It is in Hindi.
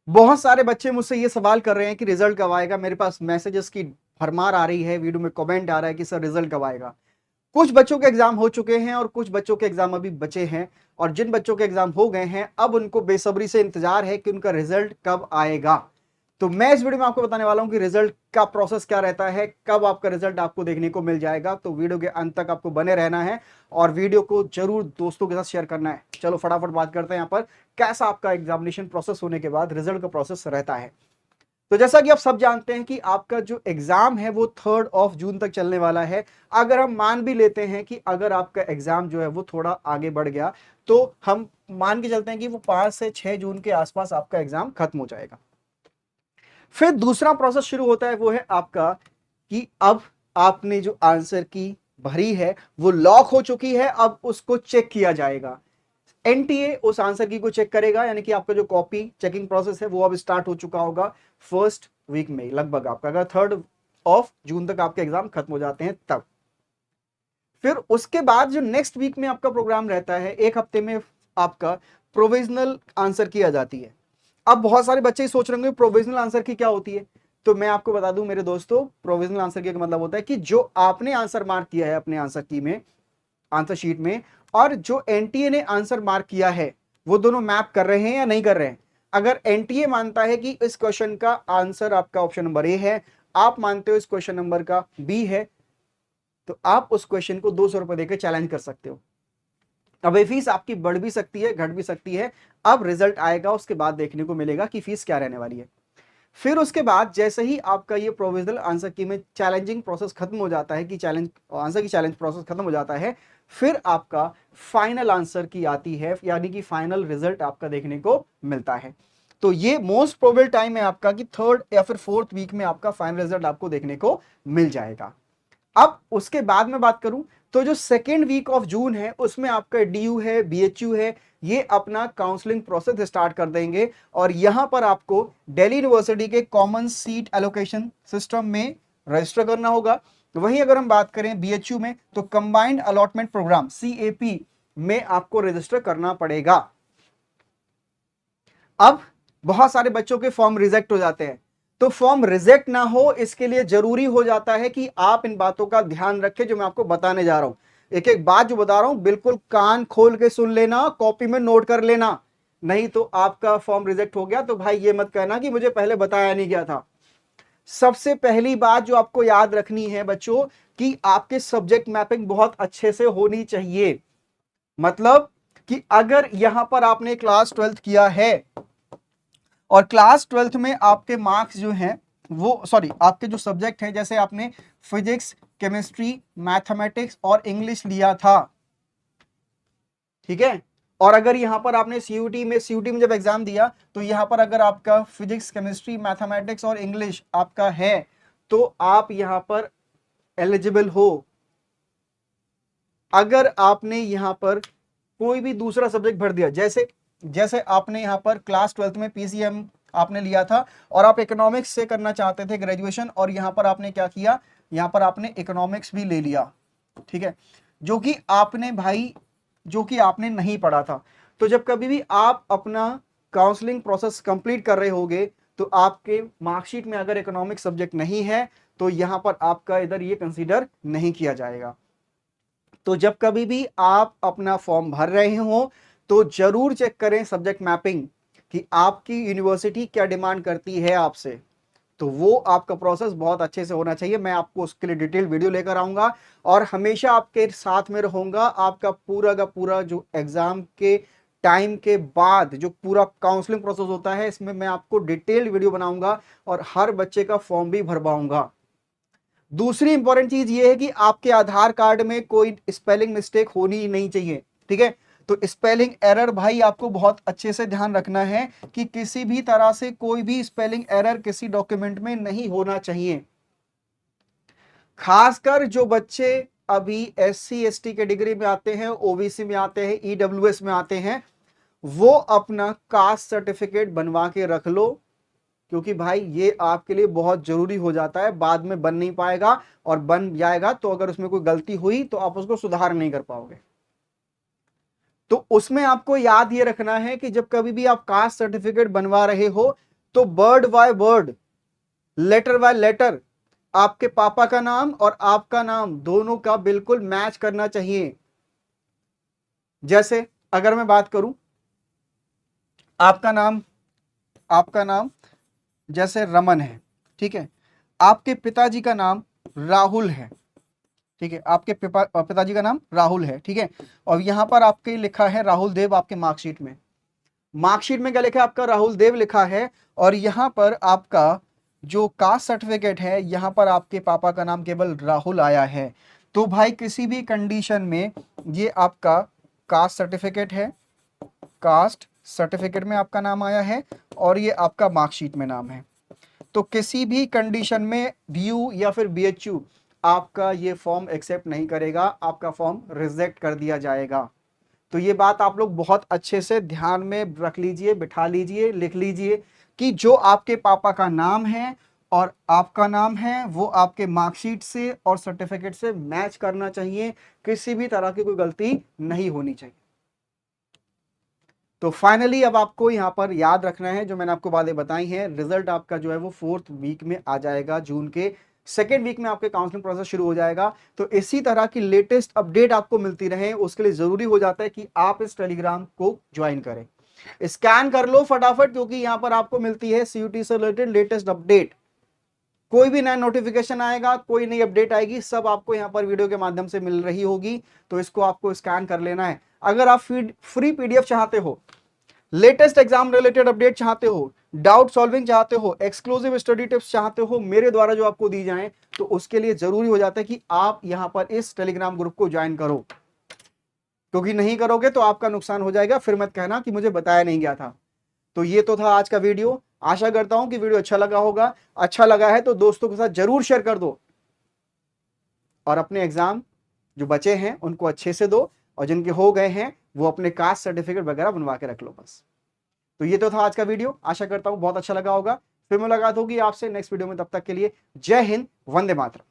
बहुत सारे बच्चे मुझसे ये सवाल कर रहे हैं कि रिजल्ट कब आएगा। मेरे पास मैसेजेस की भरमार आ रही है, वीडियो में कमेंट आ रहा है कि सर रिजल्ट कब आएगा। कुछ बच्चों के एग्जाम हो चुके हैं और कुछ बच्चों के एग्जाम अभी बचे हैं, और जिन बच्चों के एग्जाम हो गए हैं अब उनको बेसब्री से इंतजार है कि उनका रिजल्ट कब आएगा। तो मैं इस वीडियो में आपको बताने वाला हूं कि रिजल्ट का प्रोसेस क्या रहता है, कब आपका रिजल्ट आपको देखने को मिल जाएगा। तो वीडियो के अंत तक आपको बने रहना है और वीडियो को जरूर दोस्तों के साथ शेयर करना है। चलो फटाफट बात करते हैं यहां पर कैसा आपका एग्जामिनेशन प्रोसेस होने के बाद रिजल्ट का प्रोसेस रहता है। तो जैसा कि आप सब जानते हैं कि आपका जो एग्जाम है वो 3 जून तक चलने वाला है। अगर हम मान भी लेते हैं कि अगर आपका एग्जाम जो है वो थोड़ा आगे बढ़ गया, तो हम मान के चलते हैं कि वो 5 से 6 जून के आसपास आपका एग्जाम खत्म हो जाएगा। फिर दूसरा प्रोसेस शुरू होता है, वो है आपका कि अब आपने जो आंसर की भरी है वो लॉक हो चुकी है, अब उसको चेक किया जाएगा। एनटीए उस आंसर की को चेक करेगा, यानी कि आपका जो कॉपी चेकिंग प्रोसेस है वो अब स्टार्ट हो चुका होगा फर्स्ट वीक में लगभग आपका, अगर 3 जून तक आपके एग्जाम खत्म हो जाते हैं तब। फिर उसके बाद जो नेक्स्ट वीक में आपका प्रोग्राम रहता है, एक हफ्ते में आपका प्रोविजनल आंसर की आ जाती है। अब बहुत सारे बच्चे ही सोच रहे होंगे प्रोविजनल आंसर की क्या होती है। तो मैं आपको बता दूं मेरे दोस्तों, प्रोविजनल आंसर की का मतलब होता है कि जो आपने आंसर मार्क किया है अपने आंसर की में, आंसर शीट में, और जो एनटीए ने आंसर मार्क किया है वो दोनों मैप कर रहे हैं या नहीं कर रहे हैं। अगर एनटीए मानता है कि इस क्वेश्चन का आंसर आपका ऑप्शन नंबर ए है, आप मानते हो इस क्वेश्चन नंबर का बी है, तो आप उस क्वेश्चन को 200 रुपए देकर चैलेंज कर सकते हो। अब ये फीस आपकी बढ़ भी सकती है, घट भी सकती है। अब रिजल्ट आएगा उसके बाद देखने को मिलेगा कि फीस क्या रहने वाली है। फिर उसके बाद जैसे ही आपका ये प्रोविजनल आंसर की में चैलेंजिंग प्रोसेस खत्म हो जाता है, कि चैलेंज आंसर की चैलेंज प्रोसेस खत्म हो जाता है, फिर आपका फाइनल आंसर की आती है, यानी कि फाइनल रिजल्ट आपका देखने को मिलता है। तो ये मोस्ट प्रोबेबल टाइम है आपका कि 3 या फिर 4th वीक में आपका फाइनल रिजल्ट आपको देखने को मिल जाएगा। अब उसके बाद में बात करूं तो जो सेकेंड वीक ऑफ जून है उसमें आपका डीयू है, बीएचयू है, ये अपना काउंसलिंग प्रोसेस स्टार्ट कर देंगे, और यहां पर आपको दिल्ली यूनिवर्सिटी के कॉमन सीट एलोकेशन सिस्टम में रजिस्टर करना होगा। वहीं अगर हम बात करें बीएचयू में तो कंबाइंड अलॉटमेंट प्रोग्राम सीएपी में आपको रजिस्टर करना पड़ेगा। अब बहुत सारे बच्चों के फॉर्म रिजेक्ट हो जाते हैं, तो फॉर्म रिजेक्ट ना हो इसके लिए जरूरी हो जाता है कि आप इन बातों का ध्यान रखें जो मैं आपको बताने जा रहा हूं। एक एक बात जो बता रहा हूं बिल्कुल कान खोल के सुन लेना, कॉपी में नोट कर लेना, नहीं तो आपका फॉर्म रिजेक्ट हो गया तो भाई ये मत कहना कि मुझे पहले बताया नहीं गया था। सबसे पहली बात जो आपको याद रखनी है बच्चों, कि आपके सब्जेक्ट मैपिंग बहुत अच्छे से होनी चाहिए। मतलब कि अगर यहां पर आपने क्लास 12th किया है और क्लास 12th में आपके मार्क्स जो हैं वो, सॉरी, आपके जो सब्जेक्ट हैं, जैसे आपने फिजिक्स, केमिस्ट्री, मैथमेटिक्स और इंग्लिश लिया था, ठीक है, और अगर यहां पर आपने सीयूटी में जब एग्जाम दिया तो यहां पर अगर आपका फिजिक्स, केमिस्ट्री, मैथमेटिक्स और इंग्लिश आपका है तो आप यहां पर एलिजिबल हो। अगर आपने यहां पर कोई भी दूसरा सब्जेक्ट भर दिया, जैसे जैसे आपने यहां पर क्लास 12th में पीसीएम आपने लिया था और आप इकोनॉमिक्स से करना चाहते थे ग्रेजुएशन, और यहां पर आपने क्या किया, यहां पर आपने इकोनॉमिक्स भी ले लिया, ठीक है, जो कि आपने भाई, जो कि आपने नहीं पढ़ा था। तो जब कभी भी आप अपना काउंसलिंग प्रोसेस कंप्लीट कर रहे होगे तो आपके मार्कशीट में अगर इकोनॉमिक्स सब्जेक्ट नहीं है तो यहां पर आपका इधर ये कंसीडर नहीं किया जाएगा। तो जब कभी भी आप अपना फॉर्म भर रहे हो तो जरूर चेक करें सब्जेक्ट मैपिंग, कि आपकी यूनिवर्सिटी क्या डिमांड करती है आपसे। तो वो आपका प्रोसेस बहुत अच्छे से होना चाहिए। मैं आपको उसके लिए डिटेल वीडियो लेकर आऊंगा और हमेशा आपके साथ में रहूंगा। आपका पूरा का पूरा जो एग्जाम के टाइम के बाद जो पूरा काउंसलिंग प्रोसेस होता है, इसमें मैं आपको डिटेल्ड वीडियो बनाऊंगा और हर बच्चे का फॉर्म भी भरवाऊंगा। दूसरी इंपॉर्टेंट चीज ये है कि आपके आधार कार्ड में कोई स्पेलिंग मिस्टेक होनी ही नहीं चाहिए, ठीक है। तो स्पेलिंग एरर भाई आपको बहुत अच्छे से ध्यान रखना है कि किसी भी तरह से कोई भी स्पेलिंग एरर किसी डॉक्यूमेंट में नहीं होना चाहिए। खासकर जो बच्चे अभी एससी एसटी कैटेगरी में आते हैं, ओबीसी में आते हैं, ईडब्ल्यूएस में आते हैं, वो अपना कास्ट सर्टिफिकेट बनवा के रख लो, क्योंकि भाई ये आपके लिए बहुत जरूरी हो जाता है। बाद में बन नहीं पाएगा, और बन जाएगा तो अगर उसमें कोई गलती हुई तो आप उसको सुधार नहीं कर पाओगे। तो उसमें आपको याद ये रखना है कि जब कभी भी आप कास्ट सर्टिफिकेट बनवा रहे हो तो word by word, letter by letter आपके पापा का नाम और आपका नाम दोनों का बिल्कुल मैच करना चाहिए। जैसे अगर मैं बात करूं, आपका नाम जैसे रमन है, ठीक है, आपके पिताजी का नाम राहुल है, ठीक है, आपके पिताजी का नाम राहुल है, ठीक है, और यहां पर आपके लिखा है राहुल देव, आपके मार्कशीट में क्या लिखा है, आपका राहुल देव लिखा है, और यहां पर आपका जो कास्ट सर्टिफिकेट है, यहां पर आपके पापा का नाम केवल राहुल आया है। तो भाई किसी भी कंडीशन में ये आपका कास्ट सर्टिफिकेट है, कास्ट सर्टिफिकेट में आपका नाम आया है और ये आपका मार्कशीट में नाम है, तो किसी भी कंडीशन में बीयू या फिर बीएचयू आपका ये फॉर्म एक्सेप्ट नहीं करेगा, आपका फॉर्म रिजेक्ट कर दिया जाएगा। तो ये बात आप लोग बहुत अच्छे से ध्यान में रख लीजिए, बिठा लीजिए, लिख लीजिए कि जो आपके पापा का नाम है और आपका नाम है वो आपके मार्कशीट से और सर्टिफिकेट से मैच करना चाहिए, किसी भी तरह की कोई गलती नहीं होनी चाहिए। तो फाइनली अब आपको यहां पर याद रखना है जो मैंने आपको बातें बताई हैं, रिजल्ट आपका जो है वो 4th वीक में आ जाएगा, जून के 2nd वीक में आपके काउंसलिंग प्रोसेस शुरू हो जाएगा। तो इसी तरह की लेटेस्ट अपडेट आपको मिलती रहे, उसके लिए जरूरी हो जाता है कि आप इस टेलीग्राम को ज्वाइन करें, स्कैन कर लो फटाफट, क्योंकि यहां पर आपको मिलती है सीयूटी से रिलेटेड लेटेस्ट अपडेट। कोई भी नया नोटिफिकेशन आएगा, कोई नई अपडेट आएगी, सब आपको यहां पर वीडियो के माध्यम से मिल रही होगी, तो इसको आपको स्कैन कर लेना है। अगर आप फ्री पीडीएफ चाहते हो, लेटेस्ट एग्जाम रिलेटेड अपडेट चाहते हो, डाउट सॉल्विंग चाहते हो, एक्सक्लूसिव स्टडी टिप्स चाहते हो मेरे द्वारा जो आपको दी जाएं, तो उसके लिए जरूरी हो जाता है कि आप यहां पर इस टेलीग्राम ग्रुप को ज्वाइन करो, क्योंकि नहीं करोगे तो आपका नुकसान हो जाएगा, फिर मत कहना कि मुझे बताया नहीं गया था। तो ये तो था आज का वीडियो, आशा करता हूं कि वीडियो अच्छा लगा होगा। अच्छा लगा है तो दोस्तों के साथ जरूर शेयर कर दो, और अपने एग्जाम जो बचे हैं उनको अच्छे से दो, और जिनके हो गए हैं वो अपने कास्ट सर्टिफिकेट वगैरह बनवा के रख लो बस। तो ये तो था आज का वीडियो, आशा करता हूं बहुत अच्छा लगा होगा। फिर मुलाकात होगी आपसे नेक्स्ट वीडियो में, तब तक के लिए जय हिंद, वंदे मातरम।